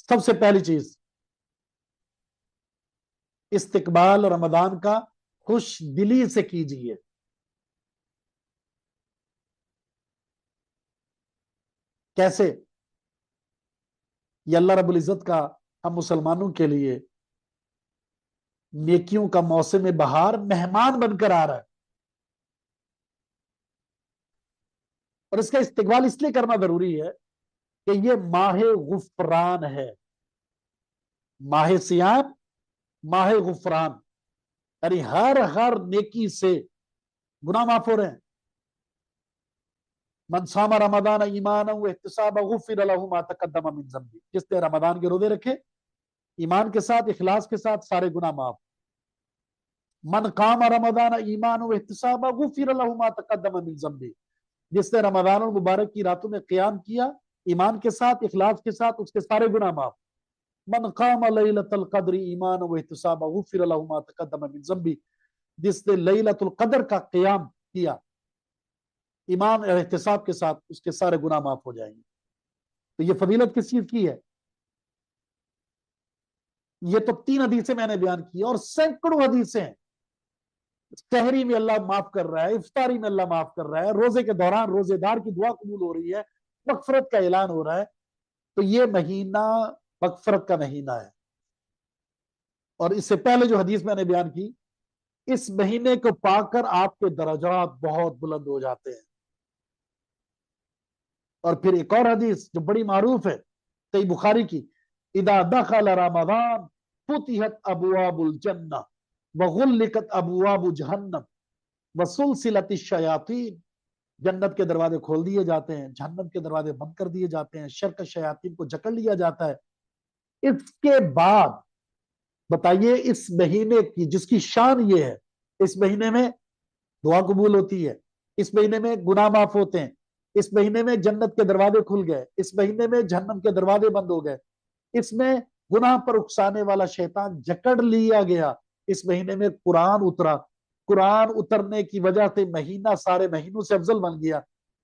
سب سے پہلی چیز استقبال رمضان کا خوش دلی سے کیجئے. کیسے؟ یہ اللہ رب العزت کا ہم مسلمانوں کے لیے نیکیوں کا موسم بہار مہمان بن کر آ رہا ہے، اور اس کا استقبال اس لیے کرنا ضروری ہے کہ یہ ماہ غفران ہے. ماہ سیام، ماہ غفران، یعنی ہر نیکی سے گناہ معاف ہو رہے ہیں. من صام رمضان ایمانا واحتسابا غفر له ما تقدم من ذنبه. جس نے رمضان کے روزے رکھے ایمان کے ساتھ، اخلاص کے ساتھ، سارے گناہ معاف. من قام رمضان ایمانا واحتسابا غفر له ما تقدم من ذنبه. جس نے رمضان المبارک کی راتوں میں قیام کیا ایمان کے ساتھ، اخلاص کے ساتھ، اس کے سارے گناہ معاف. من قام لیلۃ القدر ایمانا واحتسابا غفر له ما تقدم من ذنبه. جس نے لیلۃ القدر کا قیام کیا ایمان اور احتساب کے ساتھ، اس کے سارے گناہ معاف ہو جائیں گے. تو یہ فضیلت کس چیز کی ہے؟ یہ تو 3 حدیثیں میں نے بیان کی اور سینکڑوں حدیثیں ہیں. سحری میں اللہ معاف کر رہا ہے، افطاری میں اللہ معاف کر رہا ہے، روزے کے دوران روزے دار کی دعا قبول ہو رہی ہے، مغفرت کا اعلان ہو رہا ہے. تو یہ مہینہ مغفرت کا مہینہ ہے. اور اس سے پہلے جو حدیث میں نے بیان کی، اس مہینے کو پا کر آپ کے درجات بہت بلند ہو جاتے ہیں. اور پھر ایک اور حدیث جو بڑی معروف ہے صحیح بخاری کی، اذا دخل رمضان فتحت ابواب الجنہ وغلقت ابواب جہنم وسلسلت الشیاطین. جنت کے دروازے کھول دیے جاتے ہیں، جہنم کے دروازے بند کر دیے جاتے ہیں، شر کے شیاطین کو جکڑ لیا جاتا ہے. اس کے بعد بتائیے اس مہینے کی جس کی شان یہ ہے، اس مہینے میں دعا قبول ہوتی ہے، اس مہینے میں گناہ معاف ہوتے ہیں، اس مہینے میں جنت کے دروازے کھل گئے، اس مہینے میں جہنم کے دروازے بند ہو گئے، اس میں گناہ پر اکسانے والا شیطان جکڑ لیا گیا، اس مہینے میں قرآن اترا، قرآن اترنے کی وجہ سے مہینہ سارے مہینوں سے افضل بن گیا،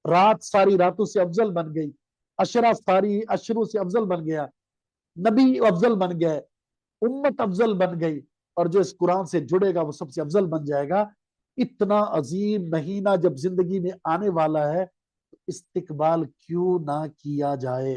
رات ساری راتوں سے افضل بن گئی، عشرہ ساری عشروں سے افضل بن گیا، نبی افضل بن گئے، امت افضل بن گئی، اور جو اس قرآن سے جڑے گا وہ سب سے افضل بن جائے گا. اتنا عظیم مہینہ جب زندگی میں آنے والا ہے تو استقبال کیوں نہ کیا جائے.